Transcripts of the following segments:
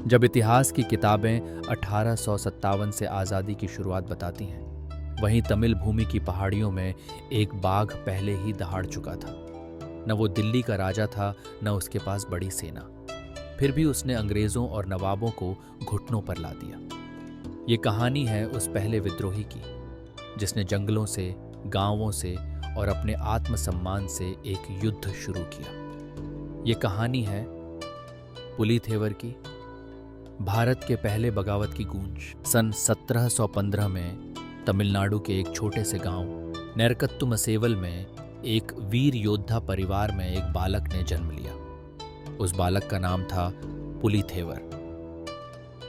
जब इतिहास की किताबें 1857 से आज़ादी की शुरुआत बताती हैं, वहीं तमिल भूमि की पहाड़ियों में एक बाघ पहले ही दहाड़ चुका था। न वो दिल्ली का राजा था, न उसके पास बड़ी सेना। फिर भी उसने अंग्रेज़ों और नवाबों को घुटनों पर ला दिया। ये कहानी है उस पहले विद्रोही की, जिसने जंगलों से, गांवों से और अपने आत्मसम्मान से एक युद्ध शुरू किया। ये कहानी है पुलिथेवर की, भारत के पहले बगावत की गूंज। सन 1715 में तमिलनाडु के एक छोटे से गांव नेरकत्तुमसेवल में एक वीर योद्धा परिवार में एक बालक ने जन्म लिया। उस बालक का नाम था पुलिथेवर।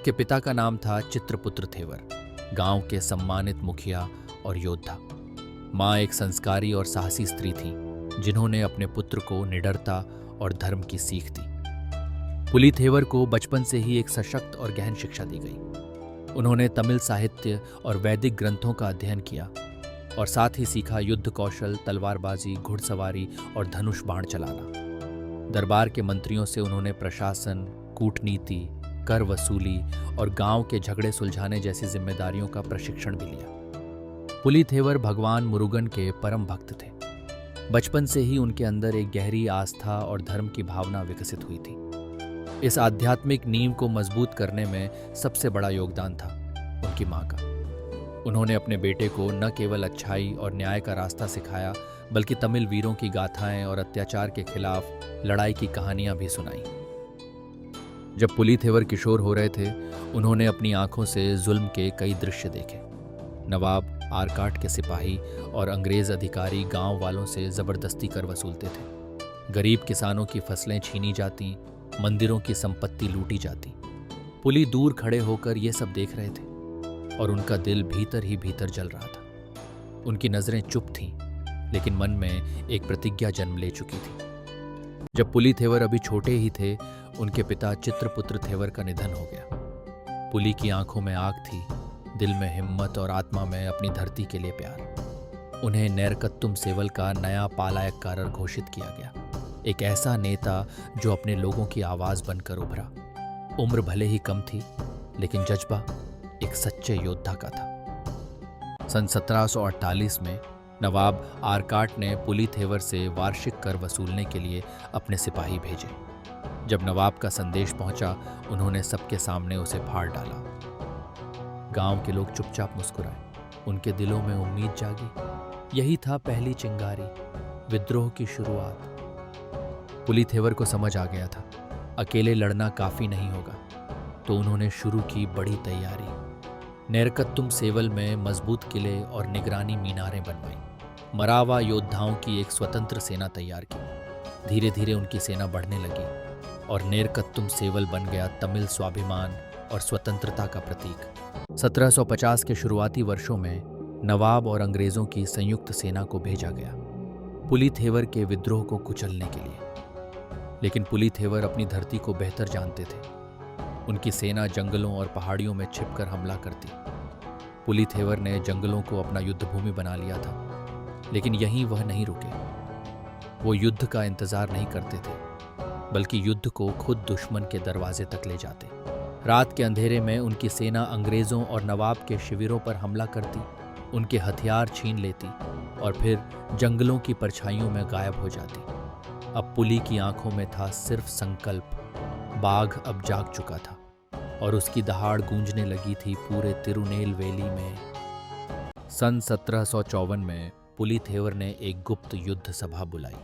के पिता का नाम था चित्रपुत्र थेवर, गांव के सम्मानित मुखिया और योद्धा। माँ एक संस्कारी और साहसी स्त्री थी, जिन्होंने अपने पुत्र को निडरता और धर्म की सीख दी। पुलिथेवर को बचपन से ही एक सशक्त और गहन शिक्षा दी गई। उन्होंने तमिल साहित्य और वैदिक ग्रंथों का अध्ययन किया और साथ ही सीखा युद्ध कौशल, तलवारबाजी, घुड़सवारी और धनुष बाण चलाना। दरबार के मंत्रियों से उन्होंने प्रशासन, कूटनीति, कर वसूली और गांव के झगड़े सुलझाने जैसी जिम्मेदारियों का प्रशिक्षण भी लिया। पुलिथेवर भगवान मुरुगन के परम भक्त थे। बचपन से ही उनके अंदर एक गहरी आस्था और धर्म की भावना विकसित हुई थी। इस आध्यात्मिक नींव को मजबूत करने में सबसे बड़ा योगदान था उनकी माँ का। उन्होंने अपने बेटे को न केवल अच्छाई और न्याय का रास्ता सिखाया, बल्कि तमिल वीरों की गाथाएं और अत्याचार के खिलाफ लड़ाई की कहानियां भी सुनाई। जब पुलिथेवर किशोर हो रहे थे, उन्होंने अपनी आंखों से जुल्म के कई दृश्य देखे। नवाब, आरकाट के सिपाही और अंग्रेज अधिकारी गांव वालों से जबरदस्ती कर वसूलते थे। गरीब किसानों की फसलें छीनी जाती, मंदिरों की संपत्ति लूटी जाती। पुली दूर खड़े होकर ये सब देख रहे थे और उनका दिल भीतर ही भीतर जल रहा था। उनकी नजरें चुप थीं, लेकिन मन में एक प्रतिज्ञा जन्म ले चुकी थी। जब पुलिथेवर अभी छोटे ही थे, उनके पिता चित्रपुत्र थेवर का निधन हो गया। पुली की आंखों में आग थी, दिल में हिम्मत और आत्मा में अपनी धरती के लिए प्यार। उन्हें नेरकत्तुमसेवल का नया पालायक्कारर घोषित किया गया, एक ऐसा नेता जो अपने लोगों की आवाज बनकर उभरा। उम्र भले ही कम थी, लेकिन जज्बा एक सच्चे योद्धा का था। सन 1748 में नवाब आरकाट ने पुलिथेवर से वार्षिक कर वसूलने के लिए अपने सिपाही भेजे। जब नवाब का संदेश पहुंचा, उन्होंने सबके सामने उसे फाड़ डाला। गांव के लोग चुपचाप मुस्कुराए। उनके दिलों में उम्मीद जागी। यही था पहली चिंगारी, विद्रोह की शुरुआत। पुलिथेवर को समझ आ गया था, अकेले लड़ना काफी नहीं होगा, तो उन्होंने शुरू की बड़ी तैयारी। नेरकत्तुमसेवल में मजबूत किले और निगरानी मीनारें बनवाई। मरावा योद्धाओं की एक स्वतंत्र सेना तैयार की। धीरे धीरे उनकी सेना बढ़ने लगी और नेरकत्तुमसेवल बन गया तमिल स्वाभिमान और स्वतंत्रता का प्रतीक। 1750 के शुरुआती वर्षों में नवाब और अंग्रेजों की संयुक्त सेना को भेजा गया पुलिथेवर के विद्रोह को कुचलने के लिए। लेकिन पुलिथेवर अपनी धरती को बेहतर जानते थे। उनकी सेना जंगलों और पहाड़ियों में छिपकर हमला करती। पुलिथेवर ने जंगलों को अपना युद्ध भूमि बना लिया था, लेकिन यहीं वह नहीं रुके। वो युद्ध का इंतजार नहीं करते थे, बल्कि युद्ध को खुद दुश्मन के दरवाजे तक ले जाते। रात के अंधेरे में उनकी सेना अंग्रेजों और नवाब के शिविरों पर हमला करती, उनके हथियार छीन लेती और फिर जंगलों की परछाइयों में गायब हो जाती। अब पुली की आंखों में था सिर्फ संकल्प। बाघ अब जाग चुका था और उसकी दहाड़ गूंजने लगी थी पूरे तिरुनेलवेली में। सन 1754 में पुलिथेवर ने एक गुप्त युद्ध सभा बुलाई।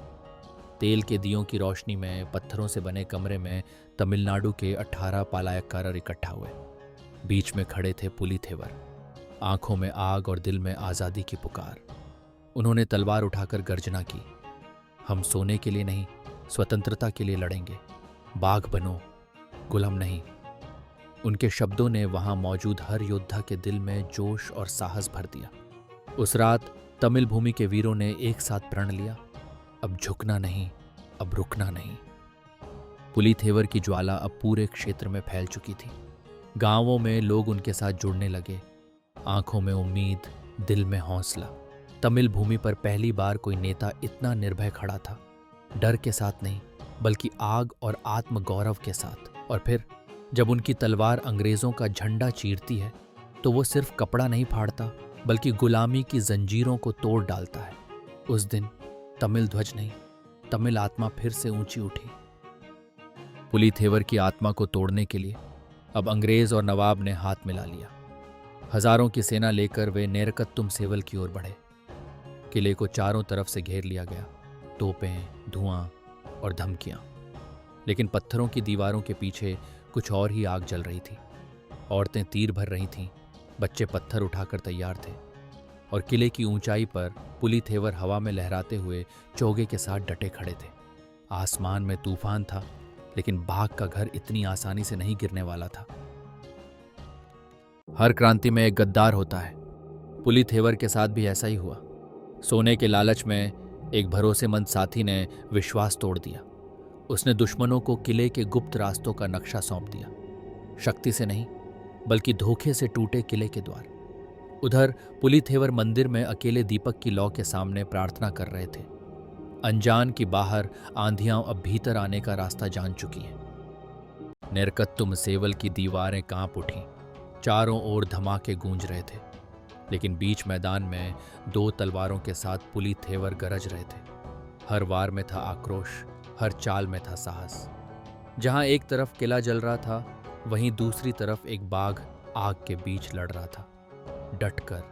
तेल के दियों की रोशनी में पत्थरों से बने कमरे में तमिलनाडु के 18 पालायक्कारर इकट्ठा हुए। बीच में खड़े थे पुलिथेवर, आंखों में आग और दिल में आज़ादी की पुकार। उन्होंने तलवार उठाकर गर्जना की, हम सोने के लिए नहीं, स्वतंत्रता के लिए लड़ेंगे। बाघ बनो, गुलाम नहीं। उनके शब्दों ने वहां मौजूद हर योद्धा के दिल में जोश और साहस भर दिया। उस रात तमिल भूमि के वीरों ने एक साथ प्रण लिया, अब झुकना नहीं, अब रुकना नहीं। पुलिथेवर की ज्वाला अब पूरे क्षेत्र में फैल चुकी थी। गांवों में लोग उनके साथ जुड़ने लगे, आंखों में उम्मीद, दिल में हौसला। तमिल भूमि पर पहली बार कोई नेता इतना निर्भय खड़ा था, डर के साथ नहीं, बल्कि आग और आत्मगौरव के साथ। और फिर जब उनकी तलवार अंग्रेजों का झंडा चीरती है तो वो सिर्फ कपड़ा नहीं फाड़ता बल्कि गुलामी की जंजीरों को तोड़ डालता है। उस दिन तमिल ध्वज नहीं, तमिल आत्मा फिर से ऊंची उठी। पुलिथेवर की आत्मा को तोड़ने के लिए अब अंग्रेज और नवाब ने हाथ मिला लिया। हजारों की सेना लेकर वे नेरकत्तुम सेवल की ओर बढ़े। किले को चारों तरफ से घेर लिया गया, तोपें, धुआं और धमकियां। लेकिन पत्थरों की दीवारों के पीछे कुछ और ही आग जल रही थी। औरतें तीर भर रही थीं, बच्चे पत्थर उठाकर तैयार थे और किले की ऊंचाई पर पुलिथेवर हवा में लहराते हुए चोगे के साथ डटे खड़े थे। आसमान में तूफान था, लेकिन बाघ का घर इतनी आसानी से नहीं गिरने वाला था। हर क्रांति में एक गद्दार होता है। पुलिथेवर के साथ भी ऐसा ही हुआ। सोने के लालच में एक भरोसेमंद साथी ने विश्वास तोड़ दिया। उसने दुश्मनों को किले के गुप्त रास्तों का नक्शा सौंप दिया। शक्ति से नहीं, बल्कि धोखे से टूटे किले के द्वार। उधर पुलिथेवर मंदिर में अकेले दीपक की लौ के सामने प्रार्थना कर रहे थे। अनजान की बाहर आंधियां अब भीतर आने का रास्ता जान चुकी हैं। नेरकत्तुम सेवल की दीवारें कांप उठीं। चारों ओर धमाके गूंज रहे थे, लेकिन बीच मैदान में दो तलवारों के साथ पुलिथेवर गरज रहे थे। हर वार में था आक्रोश, हर चाल में था साहस। जहां एक तरफ किला जल रहा था, वहीं दूसरी तरफ एक बाघ आग के बीच लड़ रहा था, डटकर,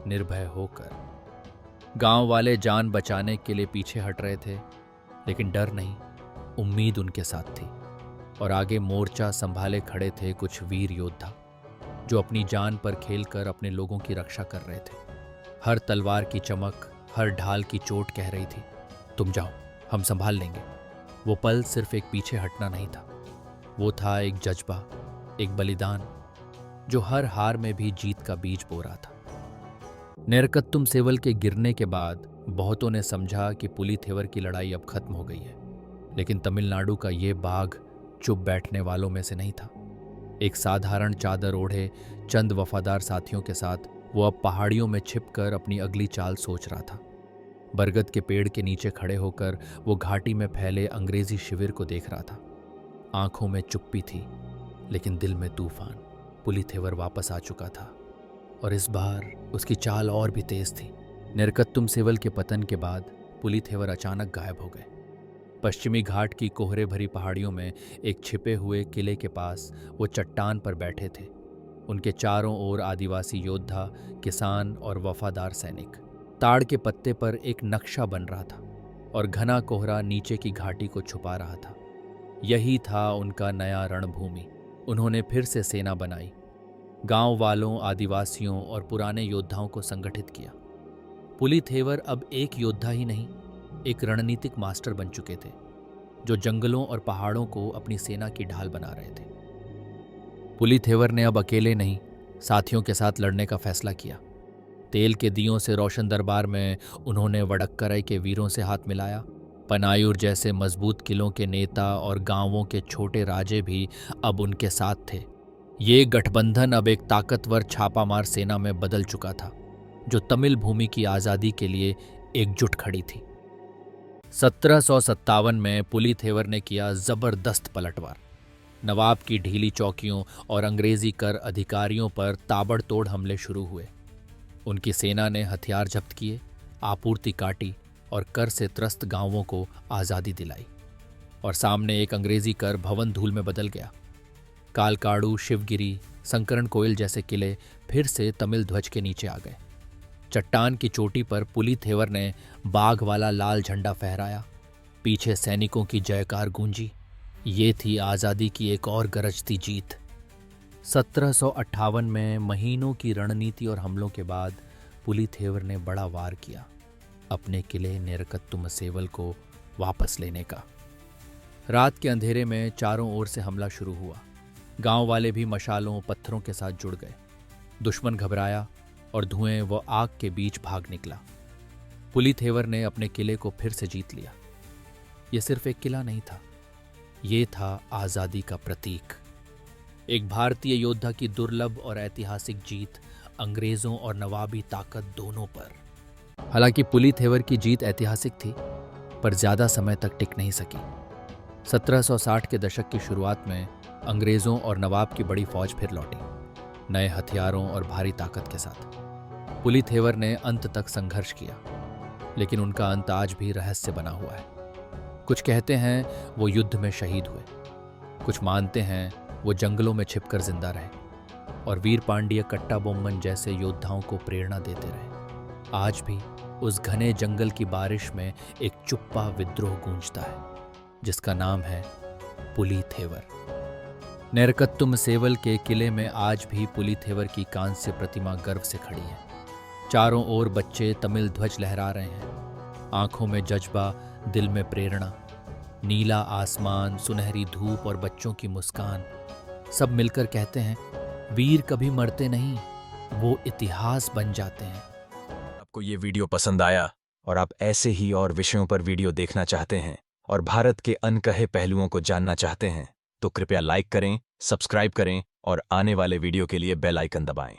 निर्भय होकर। गांव वाले जान बचाने के लिए पीछे हट रहे थे, लेकिन डर नहीं, उम्मीद उनके साथ थी। और आगे मोर्चा संभाले खड़े थे कुछ वीर योद्धा, जो अपनी जान पर खेलकर अपने लोगों की रक्षा कर रहे थे। हर तलवार की चमक, हर ढाल की चोट कह रही थी, तुम जाओ, हम संभाल लेंगे। वो पल सिर्फ एक पीछे हटना नहीं था, वो था एक जज्बा, एक बलिदान, जो हर हार में भी जीत का बीज बो रहा था। नेरकत्तुम सेवल के गिरने के बाद बहुतों ने समझा कि पुलिथेवर की लड़ाई अब खत्म हो गई है, लेकिन तमिलनाडु का ये बाघ चुप बैठने वालों में से नहीं था। एक साधारण चादर ओढ़े चंद वफादार साथियों के साथ वो अब पहाड़ियों में छिपकर अपनी अगली चाल सोच रहा था। बरगद के पेड़ के नीचे खड़े होकर वो घाटी में फैले अंग्रेजी शिविर को देख रहा था। आंखों में चुप्पी थी, लेकिन दिल में तूफान। पुलिथेवर वापस आ चुका था, और इस बार उसकी चाल और भी तेज थी। नेरकत्तुम सेवल के पतन के बाद पुलिथेवर अचानक गायब हो गए। पश्चिमी घाट की कोहरे भरी पहाड़ियों में एक छिपे हुए किले के पास वो चट्टान पर बैठे थे। उनके चारों ओर आदिवासी योद्धा, किसान और वफादार सैनिक। ताड़ के पत्ते पर एक नक्शा बन रहा था और घना कोहरा नीचे की घाटी को छुपा रहा था। यही था उनका नया रणभूमि। उन्होंने फिर से सेना बनाई, गांव वालों, आदिवासियों और पुराने योद्धाओं को संगठित किया। पुलिथेवर अब एक योद्धा ही नहीं, एक रणनीतिक मास्टर बन चुके थे, जो जंगलों और पहाड़ों को अपनी सेना की ढाल बना रहे थे। पुलिथेवर ने अब अकेले नहीं, साथियों के साथ लड़ने का फैसला किया। तेल के दियों से रोशन दरबार में उन्होंने वडक्कराई के वीरों से हाथ मिलाया। पनायूर जैसे मजबूत किलों के नेता और गांवों के छोटे राजे भी अब उनके साथ थे। ये गठबंधन अब एक ताकतवर छापामार सेना में बदल चुका था, जो तमिल भूमि की आज़ादी के लिए एकजुट खड़ी थी। 1757 में पुलिथेवर ने किया जबरदस्त पलटवार। नवाब की ढीली चौकियों और अंग्रेजी कर अधिकारियों पर ताबड़तोड़ हमले शुरू हुए। उनकी सेना ने हथियार जब्त किए, आपूर्ति काटी और कर से त्रस्त गांवों को आज़ादी दिलाई। और सामने एक अंग्रेजी कर भवन धूल में बदल गया। कालकाड़ू, शिवगिरी, संकरण कोयल जैसे किले फिर से तमिल ध्वज के नीचे आ गए। चट्टान की चोटी पर पुलिथेवर ने बाघ वाला लाल झंडा फहराया। पीछे सैनिकों की जयकार गूंजी। ये थी आज़ादी की एक और गरजती जीत। 1758 में महीनों की रणनीति और हमलों के बाद पुलिथेवर ने बड़ा वार किया, अपने किले नेरकत्तुम सेवल को वापस लेने का। रात के अंधेरे में चारों ओर से हमला शुरू हुआ। गांव वाले भी मशालों, पत्थरों के साथ जुड़ गए। दुश्मन घबराया और धुएं व आग के बीच भाग निकला। पुलिथेवर ने अपने किले को फिर से जीत लिया। यह सिर्फ एक किला नहीं था, ये था आज़ादी का प्रतीक। एक भारतीय योद्धा की दुर्लभ और ऐतिहासिक जीत, अंग्रेजों और नवाबी ताकत दोनों पर। हालांकि पुलिथेवर की जीत ऐतिहासिक थी, पर ज्यादा समय तक टिक नहीं सकी। 1760 के दशक की शुरुआत में अंग्रेजों और नवाब की बड़ी फौज फिर लौटी, नए हथियारों और भारी ताकत के साथ। पुलिथेवर ने अंत तक संघर्ष किया, लेकिन उनका अंत आज भी रहस्य बना हुआ है। कुछ कहते हैं वो युद्ध में शहीद हुए, कुछ मानते हैं वो जंगलों में छिपकर जिंदा रहे और वीर पांड्य कट्टा बोम्मन जैसे योद्धाओं को प्रेरणा देते रहे। आज भी उस घने जंगल की बारिश में एक चुप्पा विद्रोह गूंजता है, जिसका नाम है पुलिथेवर। नेरकत्तुम सेवल के किले में आज भी पुलिथेवर की कांस्य प्रतिमा गर्व से खड़ी है। चारों ओर बच्चे तमिल ध्वज लहरा रहे हैं, आंखों में जज्बा, दिल में प्रेरणा। नीला आसमान, सुनहरी धूप और बच्चों की मुस्कान, सब मिलकर कहते हैं वीर कभी मरते नहीं, वो इतिहास बन जाते हैं। आपको ये वीडियो पसंद आया और आप ऐसे ही और विषयों पर वीडियो देखना चाहते हैं और भारत के अनकहे पहलुओं को जानना चाहते हैं तो कृपया लाइक करें, सब्सक्राइब करें और आने वाले वीडियो के लिए बेल आइकन दबाएं।